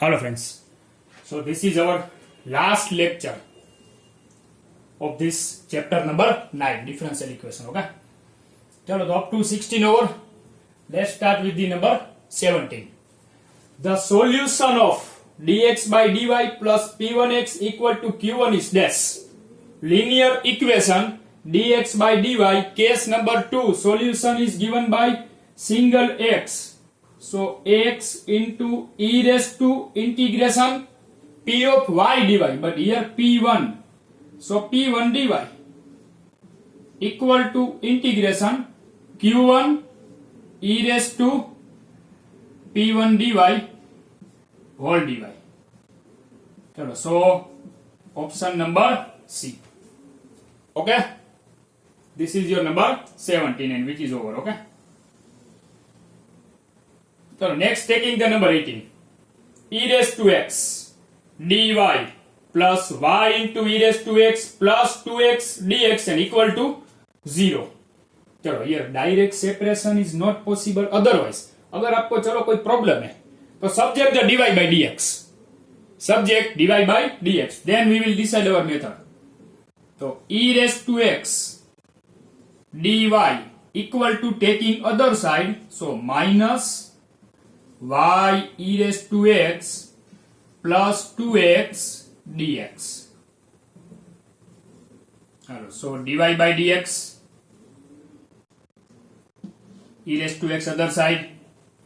Hello friends. So this is our last lecture of this chapter number 9, differential equation. Okay. Chalo, up to 16 over. Let's start with the number 17. The solution of dx by dy plus p1x equal to q1 is dash. Linear equation dx by dy, case number 2, solution is given by single x. So x into e raised to integration p of y dy, but here p1. So p1 dy equal to integration q1 e raised to p1 dy whole dy. So option number C. Okay. This is your number 17 and which is over. Okay. So next, taking the number 18, e raised to x dy plus y into e raised to x plus 2x dx and equal to 0. चलो, here direct separation is not possible. Otherwise, अगर आपको चलो कोई problem है तो subject the dy by dx, subject dy by dx, then we will decide our method. So e raised to x dy equal to taking other side, so minus y e raised to x plus 2x dx. So dy by dx, e raised to x other side,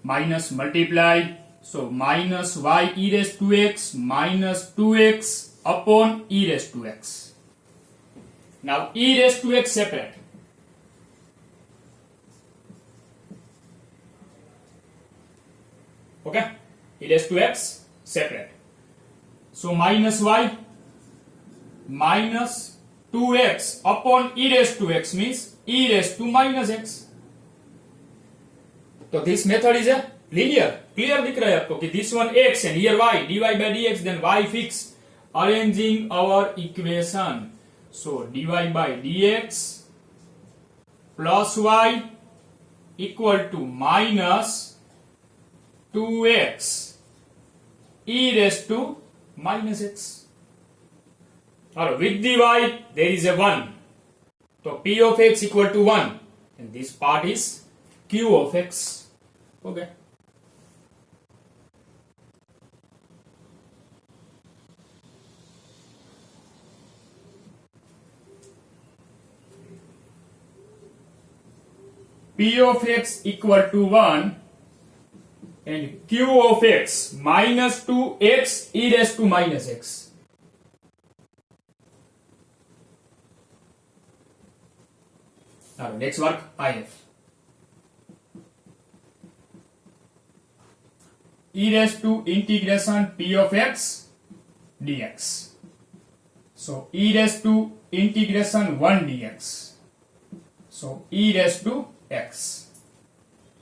minus multiply, so minus y e raised to x minus 2x upon e raised to x. Now e raised to x separate. Okay, e raised to x separate. So minus y minus 2x upon e raised to x means e raised to minus x. So this method is a linear. Clear दिख रहा है आपको कि this one x and here y, dy by dx, then y fix. Arranging our equation. So dy by dx plus y equal to minus 2x e raised to minus x. Or with the y there is a 1. So p of x equal to 1 and this part is q of x. Okay. P of x equal to 1 and q of x minus 2x e raised to minus x. Now next work IF. E raised to integration p of x dx. So e raised to integration 1 dx. So e raised to x.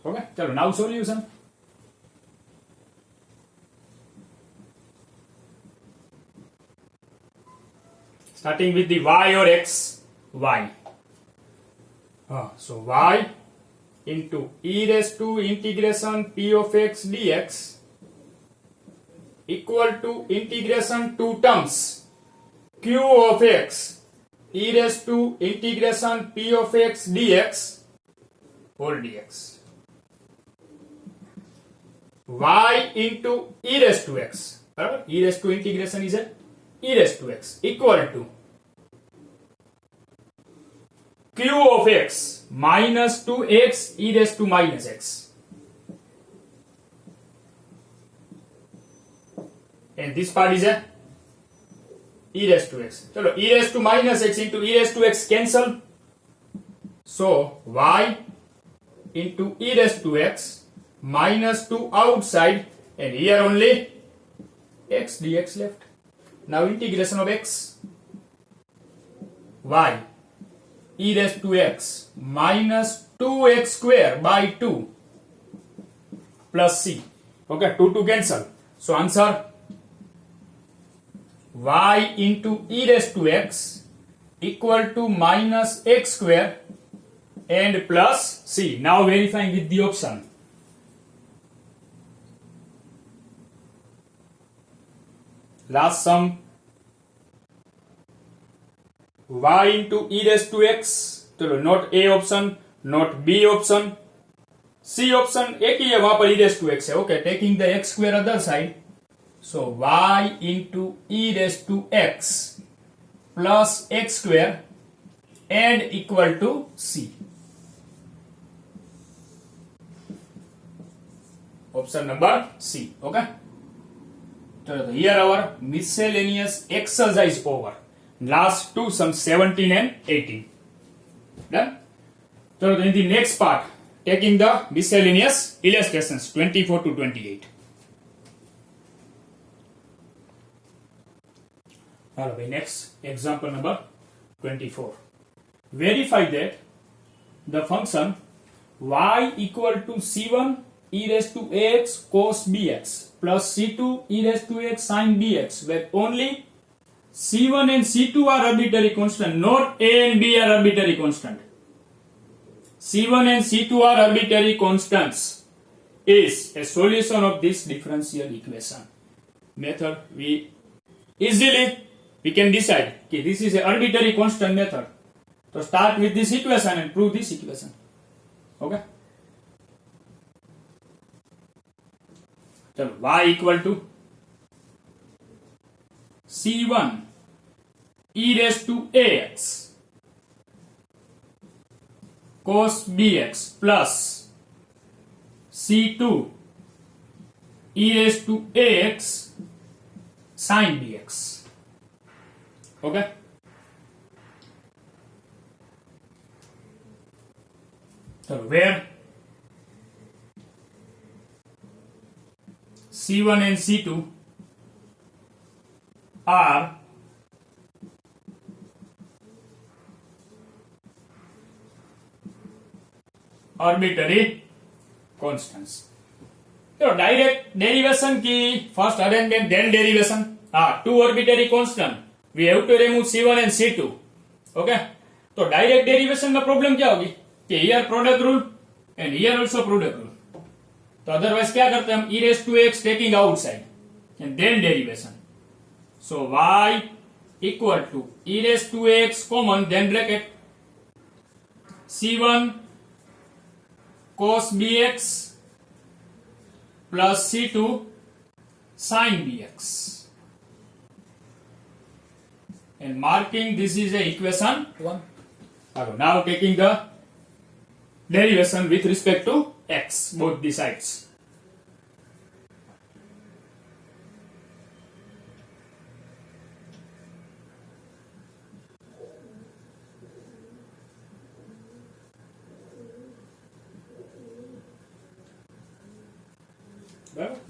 Okay, so now solution. Starting with the y or x, y. So y into e raised to integration p of x dx equal to integration 2 terms q of x e raised to integration p of x dx whole dx. Y into e raised to x, e raised to integration is a e raised to x equal to q of x minus 2x e raised to minus x. And this part is a e raised to x. So e raised to minus x into e raised to x cancel. So y into e raised to x minus 2 outside and here only x dx left. Now integration of x, y e raised to x minus 2x square by 2 plus c. Okay, 2 to cancel. So answer y into e raised to x equal to minus x square and plus c. Now verifying with the option. last sum y into e raised to x, चलो not A option, not B option, C option एक ही है, वहां पर e raised to x है. Okay, taking the x square other side, so y into e raised to x plus x square and equal to c. Option number C. Okay. So here our miscellaneous exercise over. Last two sums 17 and 18. Done. So in the next part, taking the miscellaneous illustrations 24 to 28. Alright, next example number 24. Verify that the function y equal to c1 e raised to ax cos bx plus c2 e raised to x sin bx, where only c1 and c2 are arbitrary constant, not a and b are arbitrary constant. c1 and c2 are arbitrary constants, is a solution of this differential equation. Method we can decide okay, this is an arbitrary constant method. So start with this equation and prove this equation. Okay. So y equal to c1 e raised to ax cos bx plus c2 e raised to ax sin bx. Okay. So where C1 and C2 are arbitrary constants. तो direct derivation की first arrangement then derivation. Two arbitrary constant, we have to remove C1 and C2. Okay, तो direct derivation में problem क्या होगी कि here product rule and here also product rule. तो otherwise क्या करते हैं हम, e raised to x taking outside and then derivation. So y equal to e raised to x common, then bracket c1 cos bx plus c2 sin bx, and marking this is a equation 1. Now taking the derivation with respect to x, both the sides.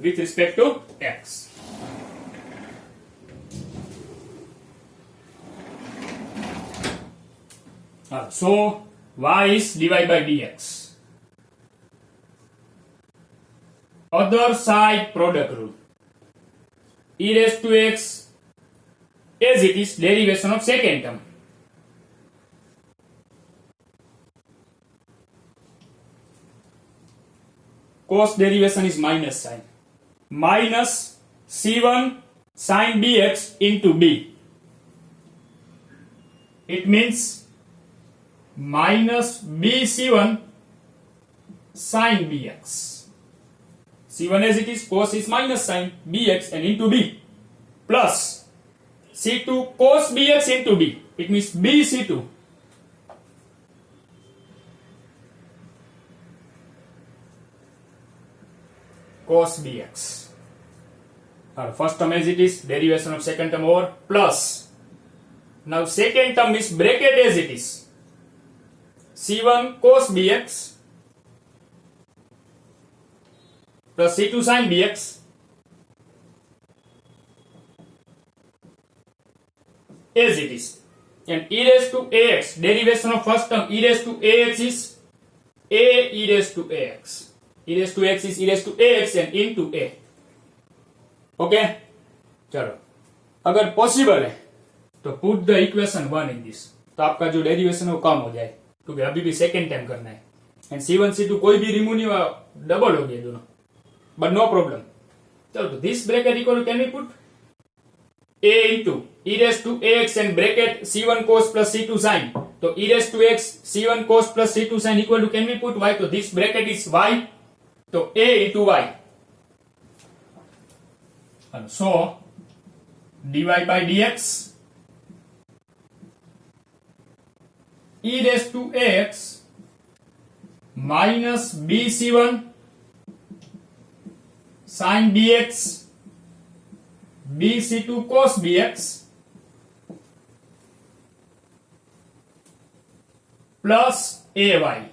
With respect to x. So y is dy by dx. Other side product rule. E raised to x as it is derivation of second term. Cos derivation is minus sign. Minus c1 sin bx into b. It means minus b c1 sin bx. c1 as it is, cos is minus sin bx and into b, plus c2 cos bx into b. It means b c2. Cos bx. First term as it is, derivation of second term over, plus now second term is bracket as it is, c1 cos bx plus c2 sin bx as it is, and e raised to ax, derivation of first term e raised to ax is a e raised to ax. E raised to x is e raised to ax and into a. Okay, चलो अगर possible है तो put the equation 1 in this, तो आपका जो derivation है वो कम हो जाए, क्योंकि अभी भी सेकेंड टाइम करना है. एंड c1 c2 कोई भी रिमूव नहीं हुआ, डबल हो गया दोनों, बट नो प्रॉब्लम. चलो तो this bracket equal can we put a into e raised to ax and bracket c1 cos plus c2 sin. So e raised to x c1 cos plus c2 sin equal to, can we put y? So this bracket is y. So a into y. And so dy by dx e raised to x minus bc1 sin bx bc2 cos bx plus ay.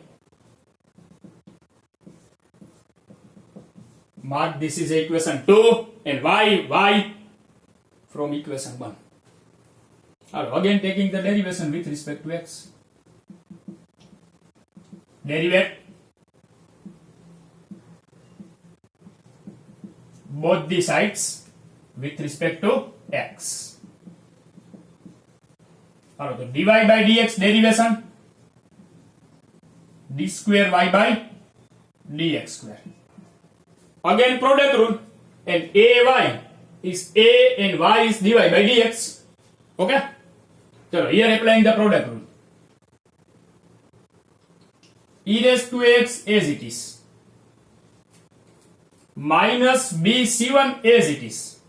Mark this is equation 2 and y from equation 1. Again taking the derivation with respect to x. Derivate both the sides with respect to x. So dy by dx derivation d square y by dx square. Again product rule, and ay is a and y is dy by dx. Okay, so here applying the product rule. E raised to x as it is minus bc1 as it is.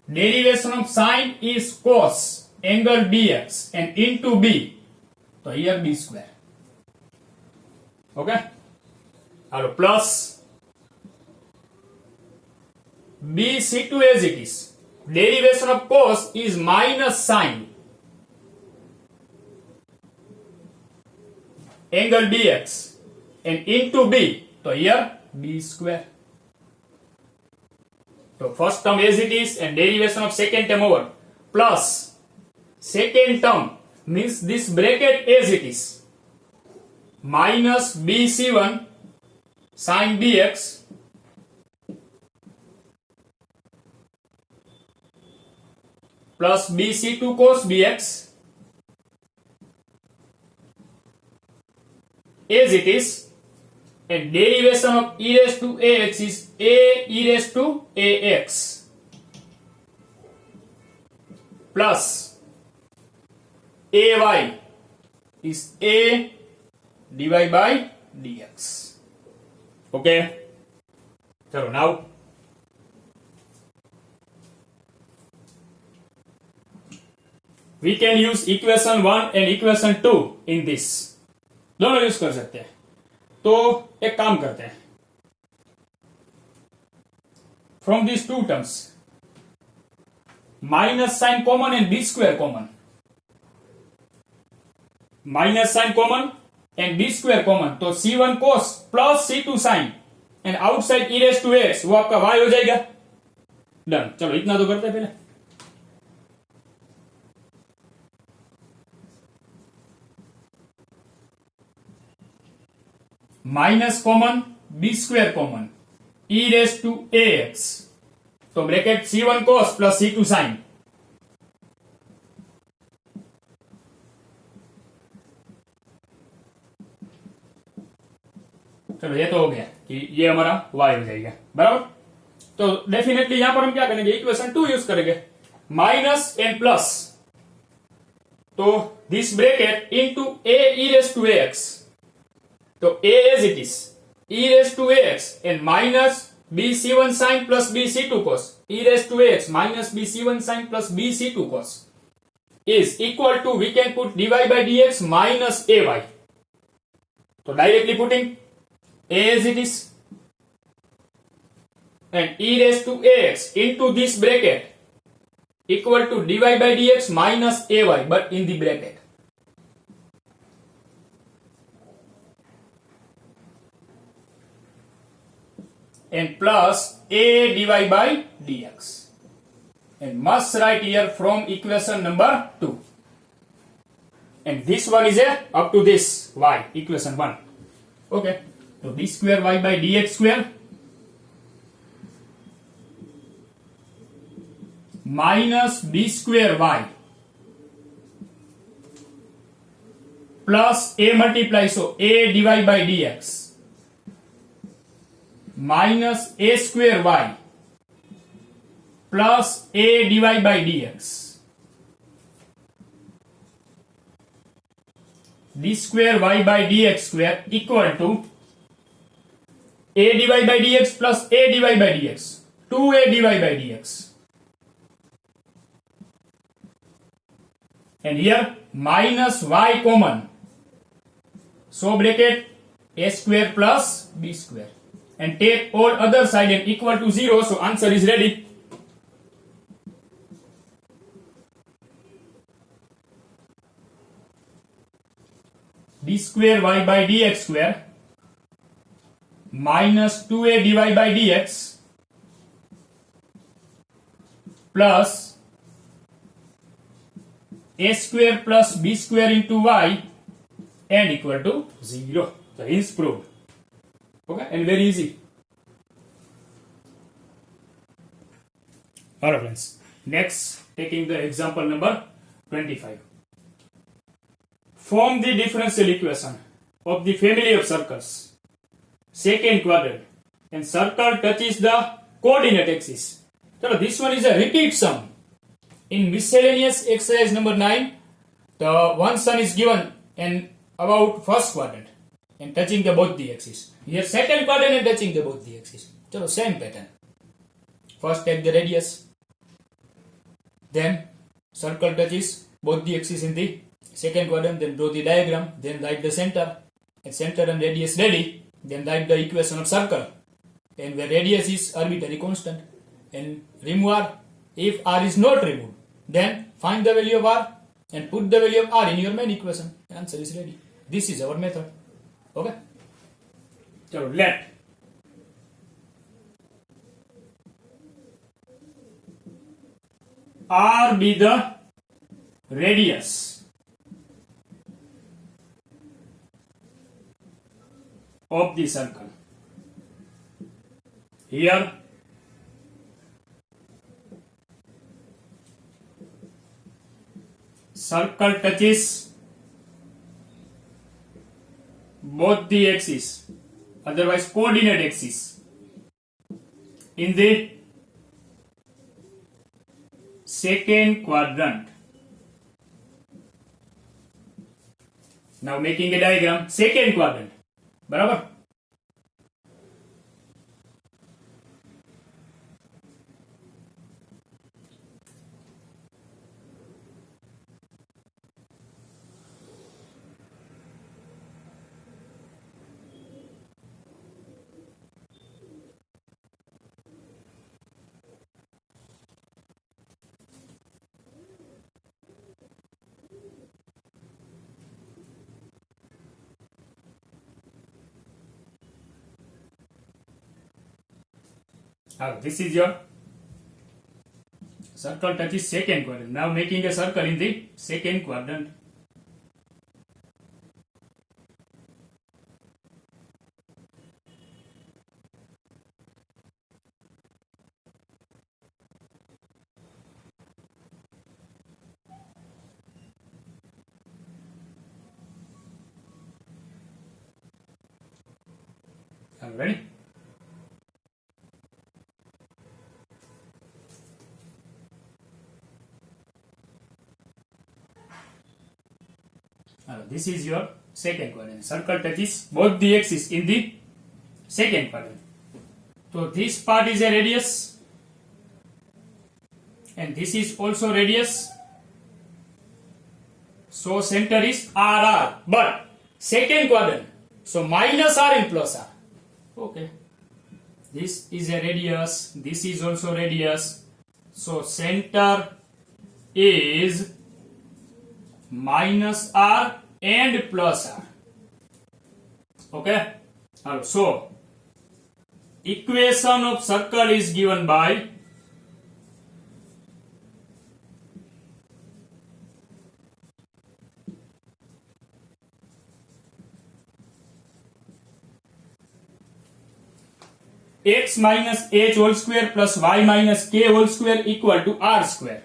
Derivation of sine is cos angle bx and into b. So here b square. Okay. Plus bc2 as it is. Derivation of cos is minus sine angle bx and into b. So here b square. So first term as it is and derivation of second term over, plus second term means this bracket as it is minus bc1 sin bx plus bc2 cos bx as it is, and derivation of e raised to ax is a e raised to ax plus ay is a dy by dx. Okay, so now we can use equation 1 and equation 2 in this. दोनों use कर सकते हैं. तो एक काम करते हैं, from this two terms minus sine common and B square common, minus sine common and B square common, तो c1 cos plus c2 sine and outside e raise to x, वो आपका y हो जाएगा. डन. चलो इतना तो करते हैं पहले. Minus common B square common e raise to ax, तो bracket c1 cos plus c2 sine. चलो ये तो हो गया कि ये हमारा y हो जाएगा. बराबर. तो डेफिनेटली यहां पर हम क्या करेंगे, इक्वेशन 2 यूज करेंगे, माइनस एंड प्लस. तो this bracket into a e raise to ax, तो a as it is e raised to ax and minus bc1 sin plus bc2 cos, e raised to ax minus bc1 sin plus bc2 cos is equal to, we can put dy by dx minus ay. So directly putting a as it is and e raised to ax into this bracket equal to dy by dx minus ay, but in the bracket. And plus a dy by dx, and must write here from equation number 2, and this one is a up to this y, equation 1. Okay, so d square y by dx square minus b square y plus a multiply, so a dy by dx minus a square y plus a dy by dx. d square y by dx square equal to a dy by dx plus a dy by dx. 2a dy by dx. And here minus y common. So bracket a square plus b square. And take all other side and equal to 0. So answer is ready. d square y by dx square minus 2a dy by dx plus a square plus b square into y and equal to 0. So hence proved. Okay, and very easy. Alright friends, next taking the example number 25. Form the differential equation of the family of circles, second quadrant, and circle touches the coordinate axis. So this one is a repeat sum. In miscellaneous exercise number 9, the one sum is given and about first quadrant and touching the both the axis. Here second quadrant and touching the both the axis. So same pattern. First take the radius, then circle touches both the axis in the second quadrant, then draw the diagram, then write the center, and center and radius ready, then write the equation of circle, and where radius is arbitrary constant, and remove r. If r is not removed, then find the value of r and put the value of r in your main equation. Answer is ready. This is our method. Okay. So let r be the radius of the circle. Here circle touches both the axes, otherwise coordinate axis, in the second quadrant. Now making a diagram, second quadrant. बराबर. This is your circle touches second quadrant. Now making a circle in the second quadrant. Are you ready? This is your second quadrant. Circle touches both the axes in the second quadrant. So this part is a radius and this is also radius. So center is RR, but second quadrant. So minus R and plus R. Okay. This is a radius. This is also radius. So center is minus R and plus R. Okay. So equation of circle is given by x minus h whole square plus y minus k whole square equal to r square.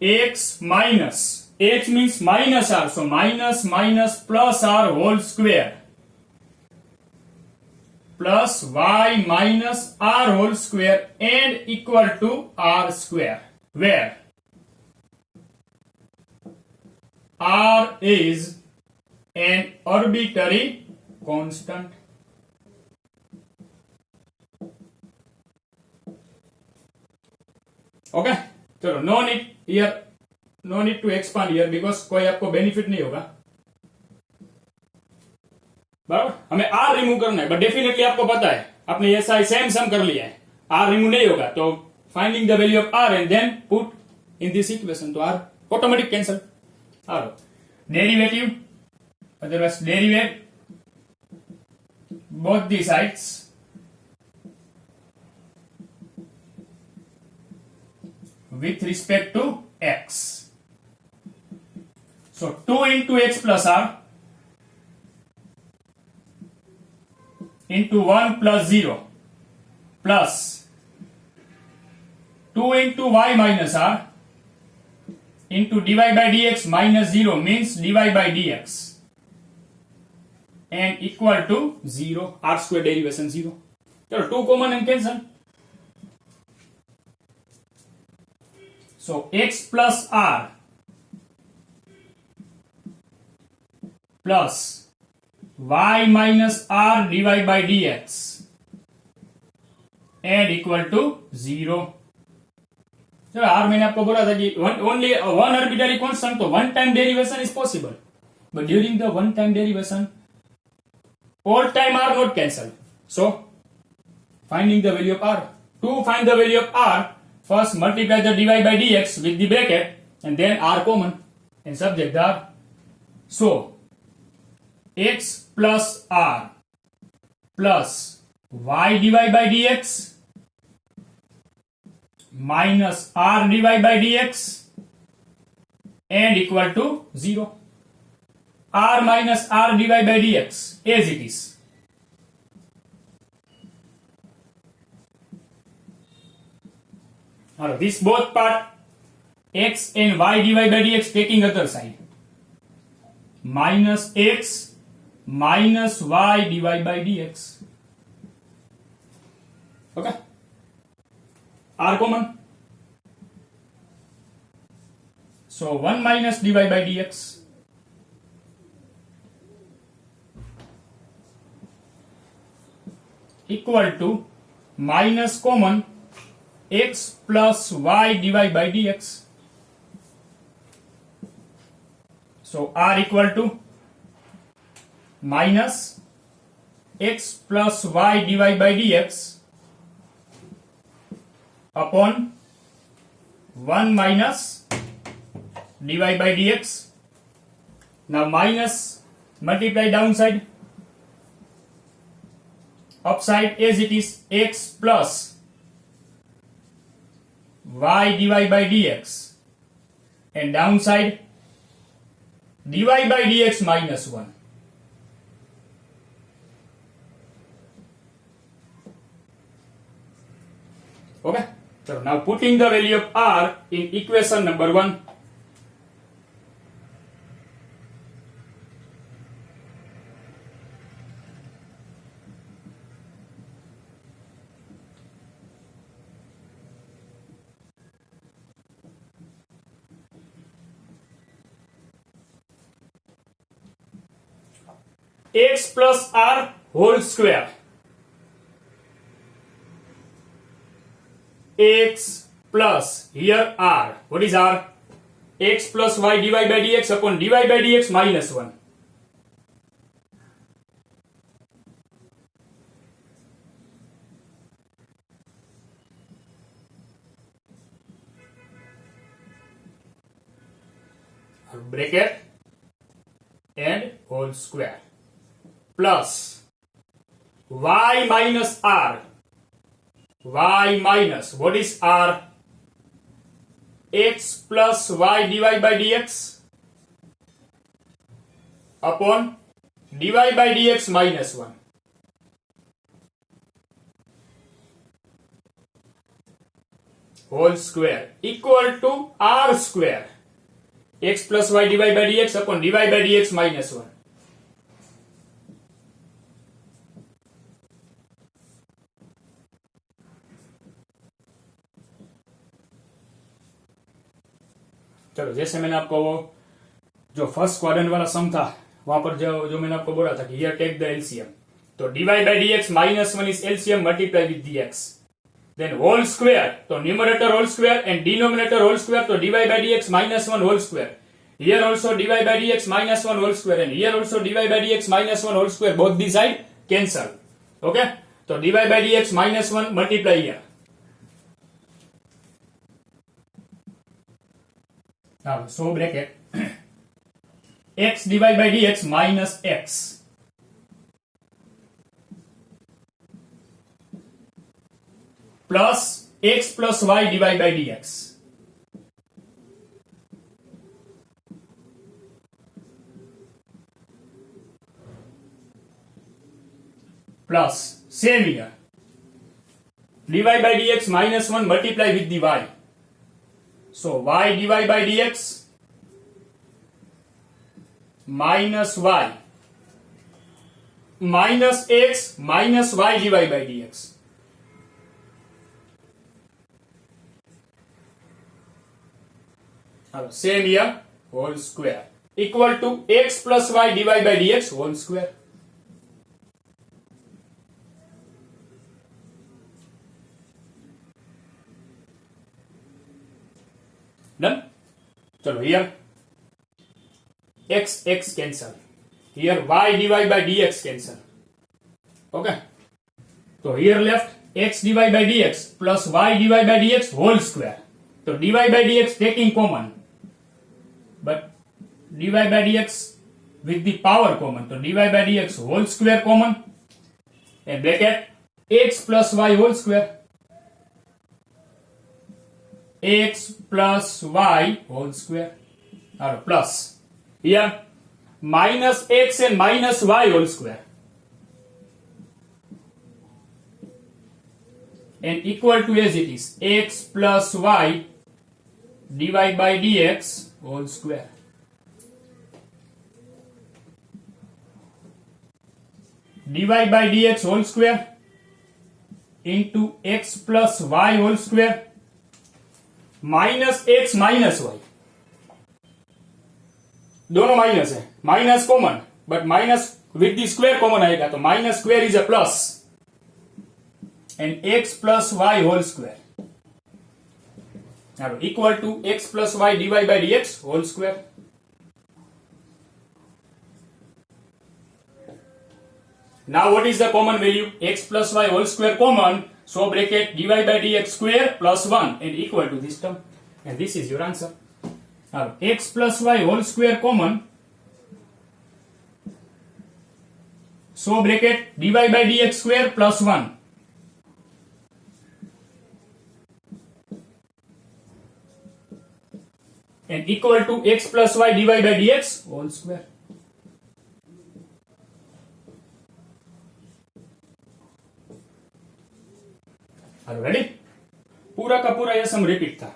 X minus h means minus r, so minus minus plus r whole square plus y minus r whole square and equal to r square, where r is an arbitrary constant. Okay चलो, no need to expand here because कोई आपको benefit नहीं होगा, बराबर. हमें are remove करना है, but definitely आपको पता है आपने ऐसा सेम सम कर लिया है, आर रिमूव नहीं होगा, तो finding the value of R and then put in this equation, तो R automatic cancel. R derivative, otherwise derivate both the sides with respect to x. So 2 into x plus r into 1 plus 0 plus 2 into y minus r into dy by dx minus 0 means dy by dx and equal to 0, r square derivation 0. चलो 2 common and cancel. So x plus r plus y minus r dy by dx and equal to 0. चलो r मैंने आपको बोला था कि only one arbitrary constant, तो one time derivation is possible, but during the one time derivation all time are not cancelled. So finding the value of r. To find the value of r, first multiply the dy by dx with the bracket and then r common and subject r. So x plus r plus y dy by dx minus r dy by dx and equal to 0. R minus r dy by dx as it is. Now this both part x and y dy by dx taking other side. Minus x minus y dy by dx. Okay. R common. So 1 minus dy by dx equal to minus common x plus y dy by dx. So r equal to minus x plus y dy by dx upon 1 minus dy by dx. Now minus multiply downside, upside as it is x plus y dy by dx and downside dy by dx minus 1. Okay, so now putting the value of r in equation number 1. x plus r whole square, x plus here r, what is r? X plus y dy by dx upon dy by dx minus 1. Bracket and whole square plus y minus r, y minus, what is r? X plus y dy by dx upon dy by dx minus 1. Whole square equal to r square, x plus y dy by dx upon dy by dx minus 1. चलो, जैसे मैंने आपको वो जो first quadrant वाला सम था वहां पर जो मैंने आपको बोला था कि हियर टेक द एलसीएम, तो dy by dx minus 1 is LCM multiply with dx, then whole square, तो numerator whole square and denominator whole square, तो dy by dx minus 1 whole square, here also dy by dx minus 1 whole square and here also dy by dx minus 1 whole square, both the side cancel. Okay, तो dy by dx minus 1 multiply here. Now so bracket x divided by dx minus x plus x plus y divided by dx plus same here dy by dx minus 1 multiply with the y, so y divided by dx minus y minus x minus y divided by dx. Same here, whole square equal to x plus y divided by dx whole square. Done? चलो, here x cancel, here y divided by dx cancel. Okay, so here left x divided by dx plus y divided by dx whole square. So dy by dx taking common, but dy by dx with the power common, so dy by dx whole square common and bracket x plus y whole square, x plus y whole square, or plus here minus x and minus y whole square and equal to as it is x plus y divided by dx whole square. Divide by dx whole square into x plus y whole square minus x minus y, दोनों minus है, minus common, but minus with the square common आएगा, तो minus square is a plus and x plus y whole square equal to x plus y divided by dx whole square. Now what is the common value? X plus y whole square common, so bracket divided by dx square plus 1 and equal to this term, and this is your answer. Now x plus y whole square common, so bracket divided by dx square plus 1 and equal to x plus y divided by dx whole square. Hello, ready? पूरा का पूरा ये सम repeat था,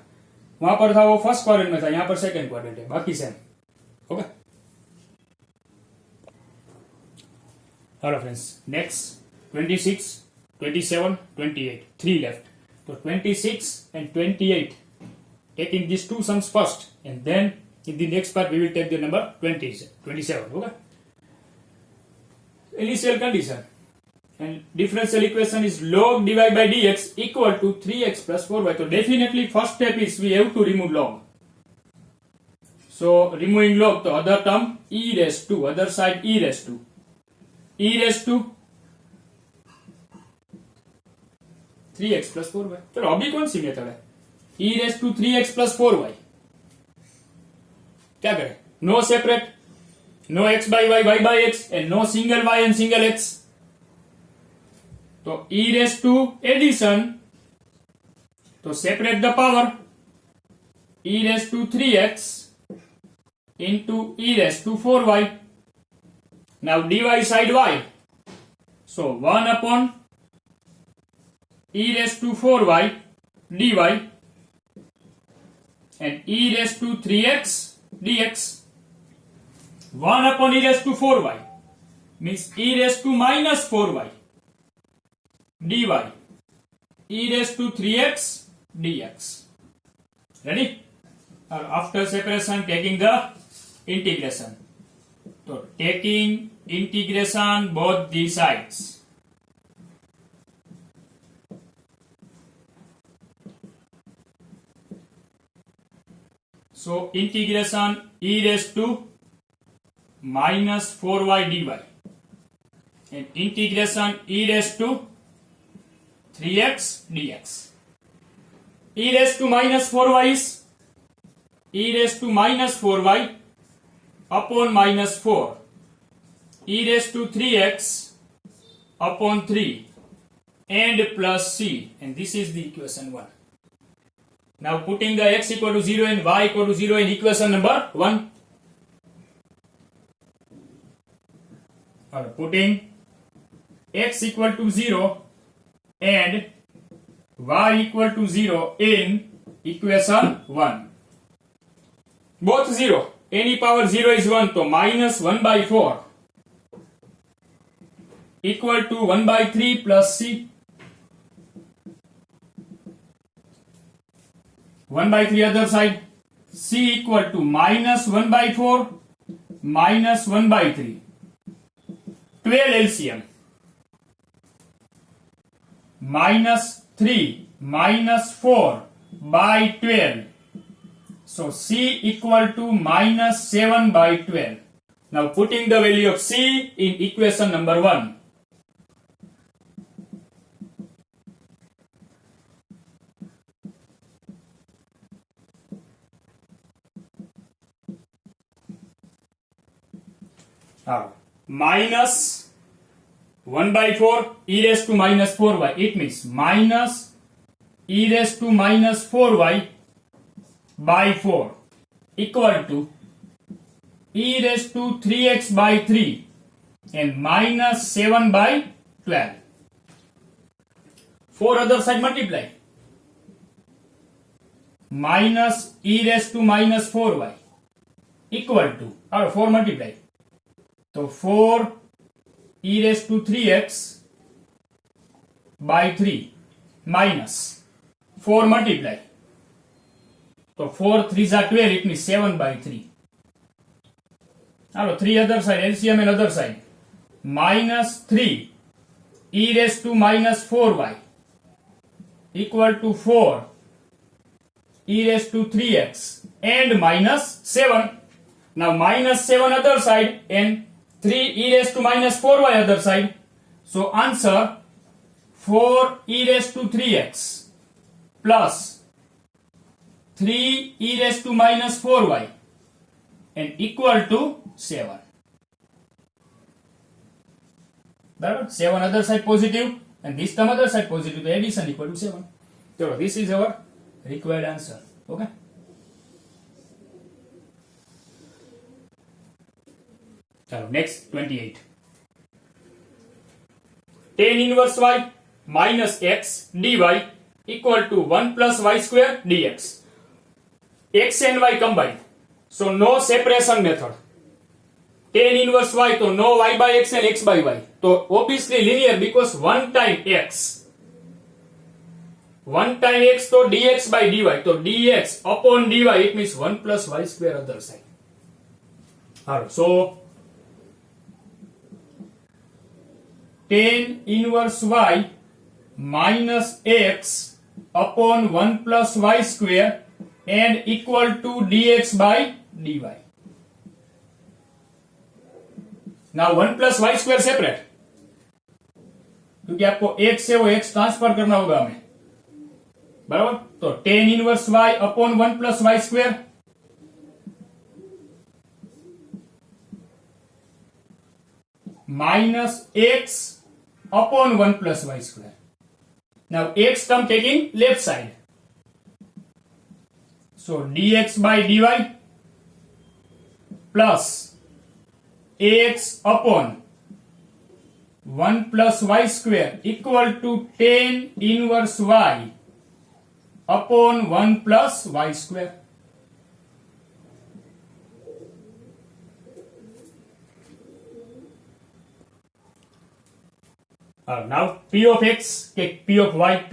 वहां पर था वो first quadrant में था, यहां पर सेकंड क्वाड्रेंट है, बाकी same. Okay, hello friends, next 26, 27, 28, 3 left. So 26 and 28, taking these two sums first, and then in the next part we will take the number 27. Okay, initial condition and differential equation is log divided by dx equal to 3x plus 4y. So definitely first step is we have to remove log. So removing log, the other term e raised to, other side e raised to 3x plus 4y. चलो अभी कौन सी method है? e raised to 3x plus 4y. क्या करें? No separate, no x by y, y by x, and no single y and single x. तो e raised to addition, तो separate the power, e raised to 3x into e raised to 4y. Now dy side y, so 1 upon e raised to 4y dy and e raised to 3x dx. 1 upon e raised to 4y means e raised to minus 4y dy, e raised to 3x dx. Ready? or after separation taking the integration. So taking integration both the sides. So integration e raised to minus 4y dy and integration e raised to 3x dx. E raised to minus 4y is e raised to minus 4y upon minus 4. E raised to 3x upon 3 and plus c, and this is the equation 1. Now putting the x equal to 0 and y equal to 0 in equation number 1. Or putting x equal to 0 and y equal to 0 in equation 1. Both 0. Any power 0 is 1, so minus 1 by 4 equal to 1 by 3 plus c. 1 by 3 other side, c equal to minus 1 by 4 minus 1 by 3. 12 LCM. Minus 3 minus 4 by 12. So c equal to minus 7 by 12. Now putting the value of c in equation number 1. Minus 1 by 4 e raised to minus 4y. It means minus e raised to minus 4y by 4 equal to e raised to 3x by 3 and minus 7 by 12. 4 other side multiply. Minus e raised to minus 4y equal to, or 4 multiply. So 4 e raised to 3x by 3 minus 4 multiply. So 4 3s are 12, it means 7 by 3. Now 3 other side, LCM and other side. Minus 3 e raised to minus 4y equal to 4 e raised to 3x and minus 7. Now minus 7 other side and 3 e raised to minus 4y other side. So answer 4 e raised to 3x plus 3 e raised to minus 4y and equal to 7. Barabar? 7 other side positive and this term other side positive. The addition equal to 7. So this is our required answer. Okay. Next 28. Tan inverse y minus x dy equal to 1 plus y square dx. X and y combined. So no separation method. Tan inverse y, so no y by x and x by y. So obviously linear because 1 time x. 1 time x, so dx by dy. So dx upon dy, it means 1 plus y square other side. Alright, so tan inverse y minus x upon 1 plus y square and equal to dx by dy. Now 1 plus y square separate, क्योंकि आपको x से वो x transfer करना होगा हमें, बराबर. तो tan inverse y upon 1 plus y square minus x upon 1 plus y square. Now x term taking left side. So dx by dy plus ax upon 1 plus y square equal to tan inverse y upon 1 plus y square. Now p of x, take p of y,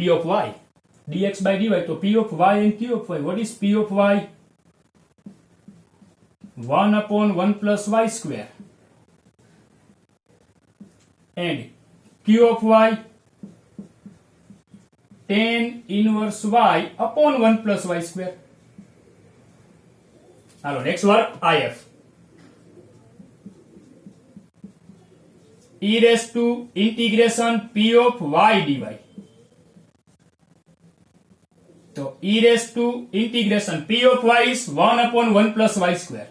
dx by dy. So p of y and q of y. What is p of y? 1/1 plus y square and q of y tan inverse y upon 1 plus y square. Hello, next work if e raised to integration p of y dy. So e raised to integration p of y is 1/1 plus y square.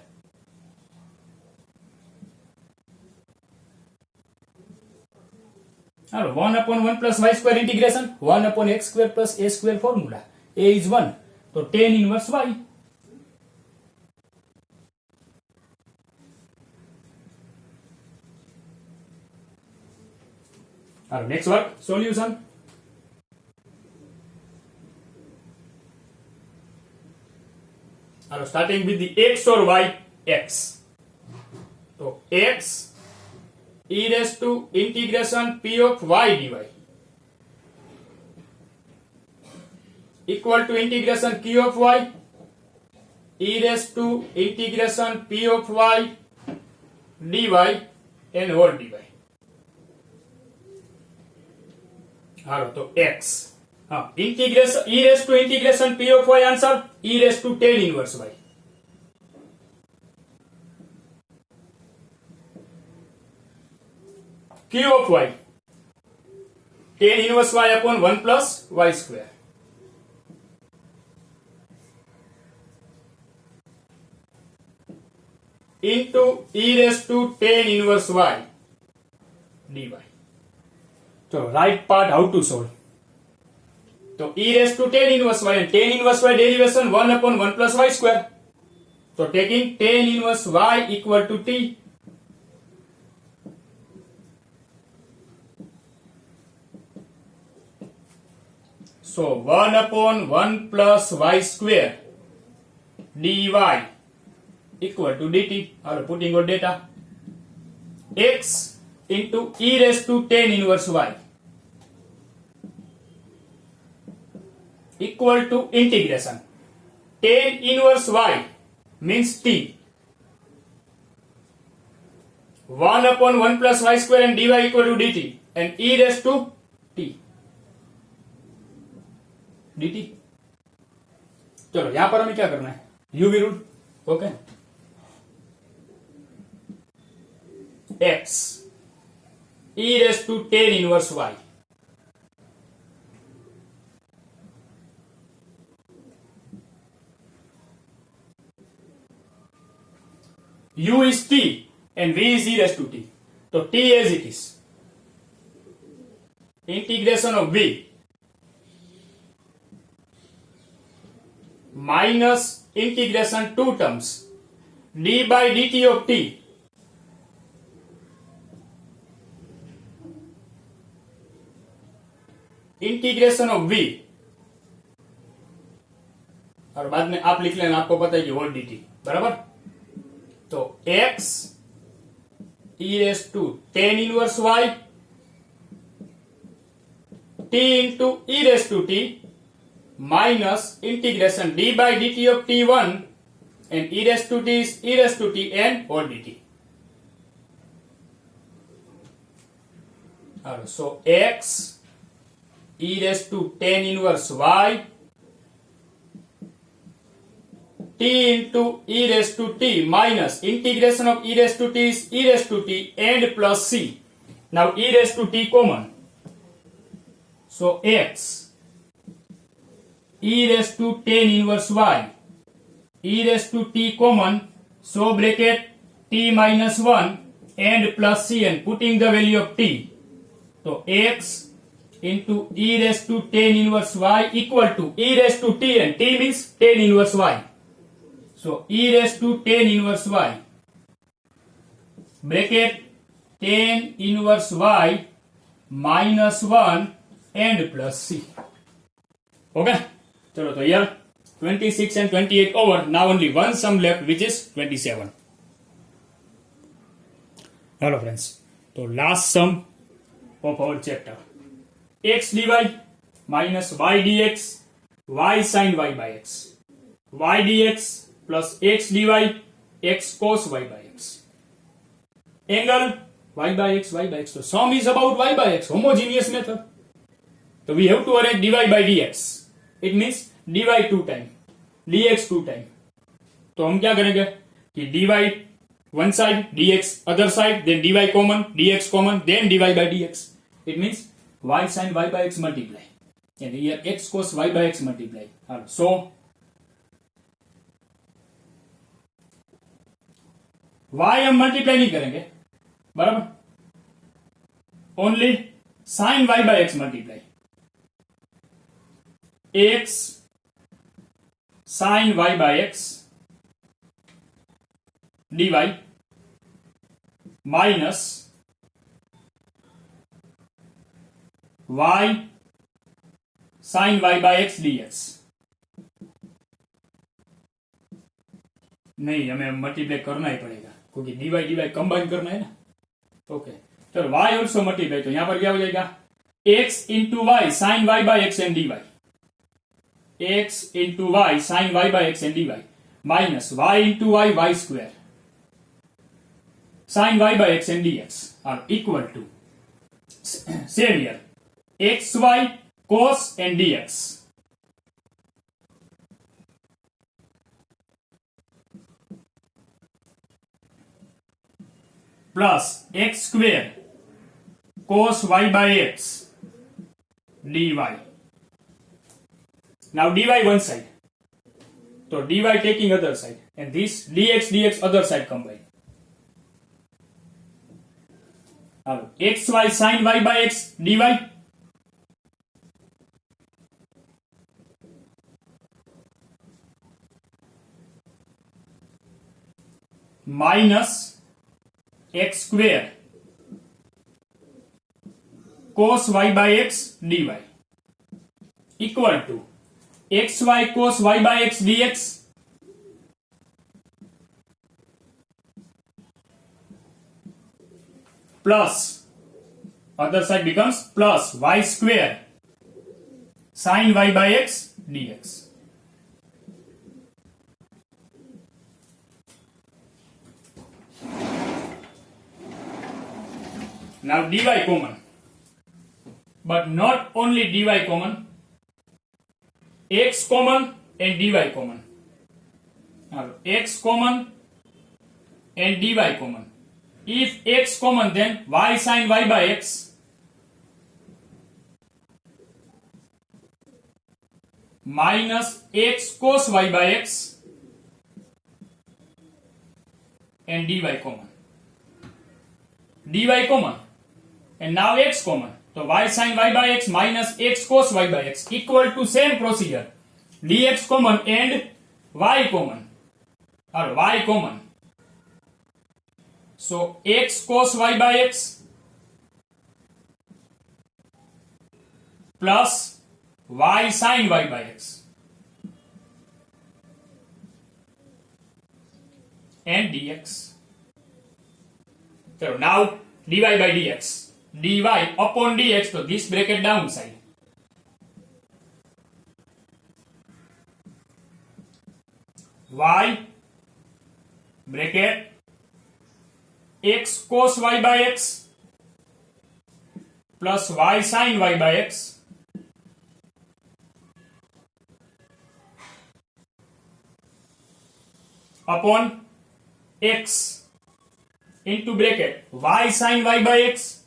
Hello, 1/1 plus y square integration 1/x square plus a square formula. A is 1. So tan inverse y. Hello, next work solution. Hello, starting with the x or y x. So x e raised to integration p of y dy equal to integration q of y e raised to integration p of y dy and whole dy. Hello, तो x integration e raised to integration p of y answer e raised to tan inverse y. q of y tan inverse y upon 1 plus y square. Into e raised to tan inverse y dy. So right part how to solve. So e raised to tan inverse y and tan inverse y derivation 1/1 plus y square. So taking tan inverse y equal to t. So 1/1 plus y square dy equal to dt. Or putting our data. X into e raised to tan inverse y equal to integration tan inverse y means t 1/1 plus y square and dy equal to dt and e raised to t dt. चलो यहां पर हमें क्या करना है, UV rule. Okay, x e raised to tan inverse y u is t and v is e raised to t. So t as it is. Integration of v minus integration two terms d by dt of t integration of v और बाद में आप लिख लेना, आपको पता है कि होल dt बराबर. तो x e raised to tan inverse y t into e raised to t minus integration d by dt of t1 and e raised to t is e raised to t and whole dt. So x e raised to tan inverse y t into e raised to t minus integration of e raised to t is e raised to t and plus c. Now e raised to t common. So x e raised to tan inverse y e raised to t common. So bracket t minus 1 and plus c and putting the value of t. So x into e raised to tan inverse y equal to e raised to t and t means tan inverse y. So e raised to tan inverse y bracket tan inverse y minus 1 and plus c. Okay, chalo, so here 26 and 28 over. Now only one sum left, which is 27. Hello friends, so last sum of our chapter, x dy minus y dx y sin y by x, y dx plus x dy x cos y by x. Angle y by x, y by x. So sum is about y by x, homogeneous method. So we have to arrange dy by dx. It means dy 2 time, dx 2 time. तो हम क्या करेंगे कि dy one side, dx other side, then dy common, dx common, then dy by dx. It means y sin y by x multiply. And here x cos y by x multiply. So y हम multiply नहीं करेंगे, बराबर, only sine y by x multiply. x sin y by x dy minus y sin y by x dx. नहीं, हमें multiply करना ही पड़ेगा क्योंकि D Y D Y combine करना है ना. ओके, चलो y ऑल्सो मल्टीप्लाई, तो यहां पर क्या हो जाएगा, x into y sine y by x and dy, x into y sine y by x and dy minus y into y y square sin y by x and dx are equal to, same here, xy cos and dx plus x square cos y by x dy. Now dy one side, so dy taking other side, and this dx other side combined. xy sin y by x dy minus x square cos y by x dy equal to xy cos y by x dx plus other side becomes plus y square sin y by x dx. Now dy common, but not only dy common, x common and dy common. Now x common and dy common. If x common, then y sin y by x minus x cos y by x and dy common. Dy common and now x common. So y sin y by x minus x cos y by x equal to same procedure. Dx common and y common or y common. So x cos y by x plus y sin y by x and dx. So now dy by dx, dy upon dx, so this bracket downside. Y bracket x cos y by x plus y sin y by x upon x into bracket y sin y by x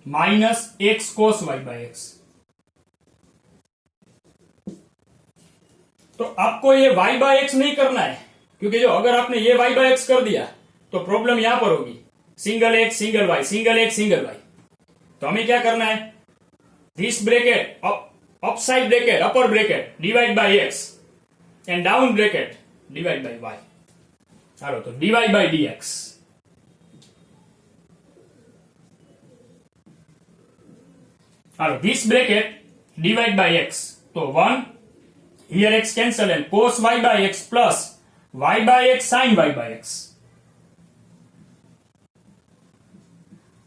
minus x cos y by x. तो आपको ये y by x नहीं करना है, क्योंकि जो अगर आपने ये y by x कर दिया तो प्रॉब्लम यहां पर होगी, single x single y single x single y. तो हमें क्या करना है, this bracket upside bracket upper bracket divide by x and down bracket divide by y. चलो तो dy by dx और this bracket divide by x, तो 1 here x cancel and cos y by x plus y by x sin y by x,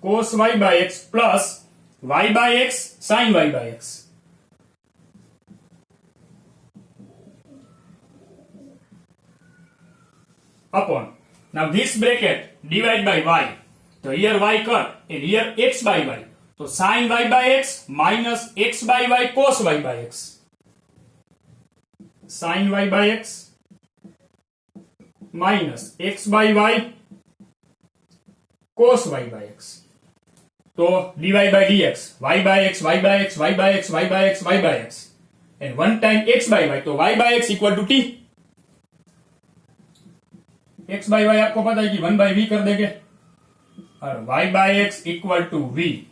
cos y by x plus y by x sin y by x. upon. Now this bracket divide by y. So here y cut and here x by y. So sin y by x minus x by y cos y by x. Sin y by x minus x by y cos y by x. So dy by dx, y by x, y by x, y by x, y by x, y by x. And one time x by y. तो y by x equal to t. x by y आपको पता है कि 1 by v कर देंगे और y by x equal to v.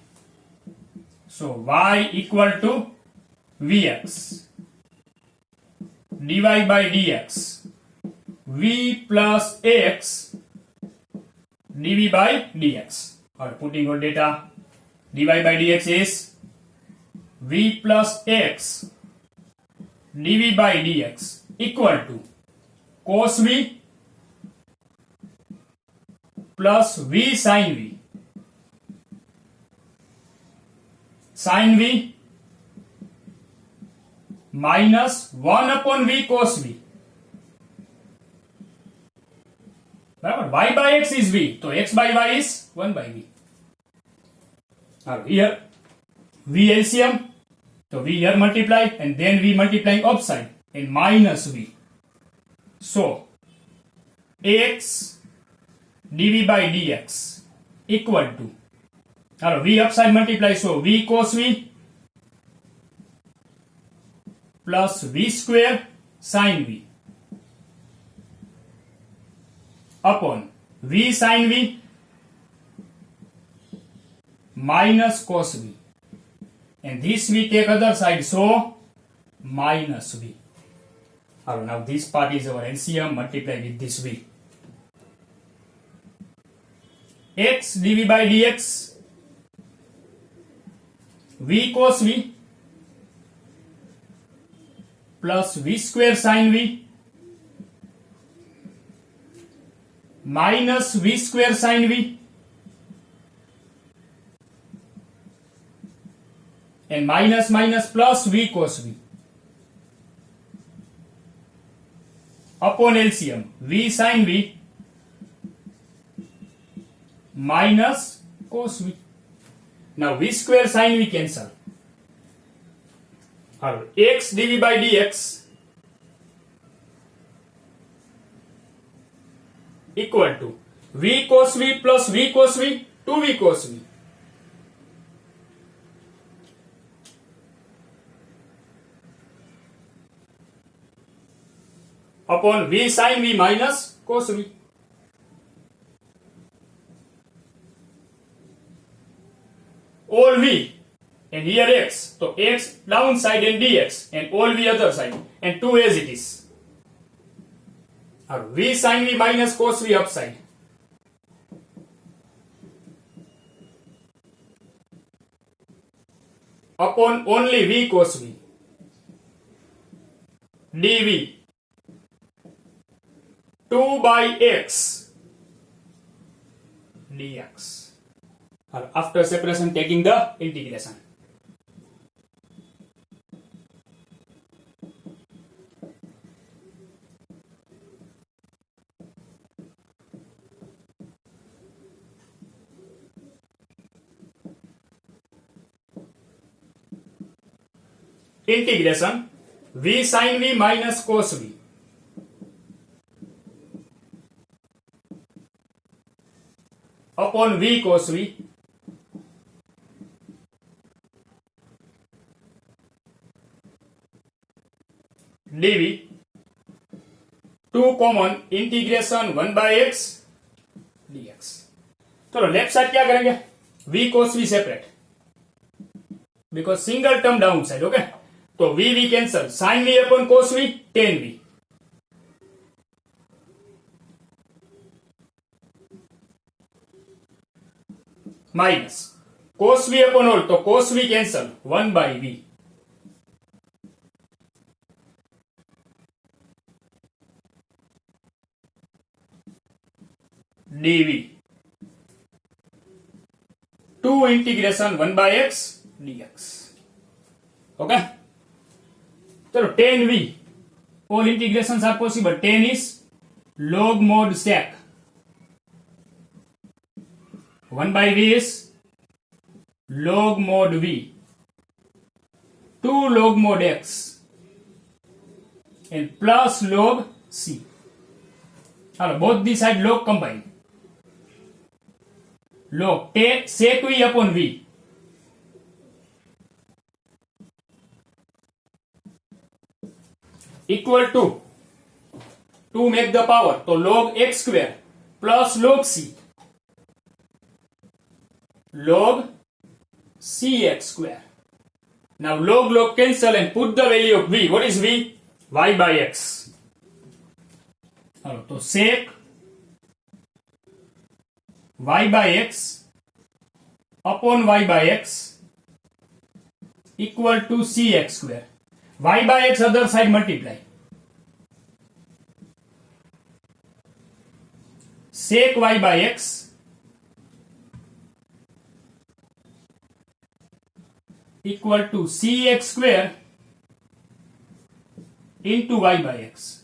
So y equal to vx. dy by dx v plus ax dv by dx. Or putting all data, dy by dx is v plus x dv by dx equal to cos v plus v sin v. Sin v minus 1 upon v cos v. बराबर, y by x is v, तो x by y is 1 by v. Now here v LCM, so v here multiply and then v multiplying upside and minus v. So x dv by dx equal to, now v upside multiply, so v cos v plus v square sin v upon v sin v minus cos v, and this we take other side, so minus v. Now this part is our LCM, multiply with this v. X dv by dx v cos v plus v square sin v minus v square sin v and minus minus plus v cos v upon LCM v sin v minus cos v. Now v square sin v cancel. X dv by dx equal to v cos v plus v cos v 2v cos v. Upon v sin v minus cos v. All v and here x, so x downside and dx and all v other side and 2 as it is. V sin v minus cos v upside upon only v cos v dv 2 by x dx. After separation, taking the integration. Integration v sin v minus cos v upon v cos v dv 2 common integration 1 by x dx. चलो left side क्या करेंगे, v cos v separate because single term down side. Okay, तो v cancel, sin v upon cos v tan v minus cos v upon all, तो cos v cancel 1 by v dv 2 integration 1 by x dx. Okay, चलो tan v, all integrations are possible. tan is log mod sec 1 by v is log mod v 2 log mod x and plus log c. Both the side log combine. Log take sec v upon v equal to make the power, so log x square plus log c square. Now log cancel and put the value of v. What is v? Y by x. So sec y by x upon y by x equal to cx square. Y by x other side multiply. Sec y by x equal to cx square into y by x.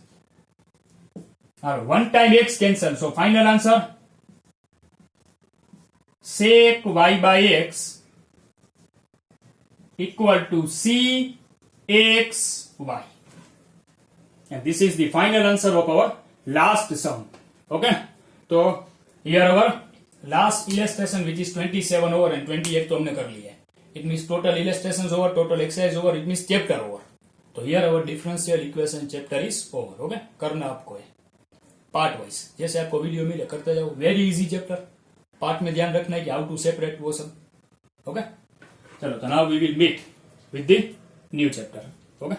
One time x cancel, so final answer sec y by x equal to c x y, and this is the final answer of our last sum. Okay, so here our last illustration, which is 27 over and 28 तो हमने कर लिया है. It means total illustrations over, total exercise over, it means chapter over. तो here our differential equation chapter is over. Okay, करना आपको है part wise, जैसे आपको वीडियो मिले करते जाओ. Very easy chapter. पार्ट में ध्यान रखना है कि हाउ टू सेपरेट वो सब. ओके, चलो, तो now we will meet with the new chapter. Okay.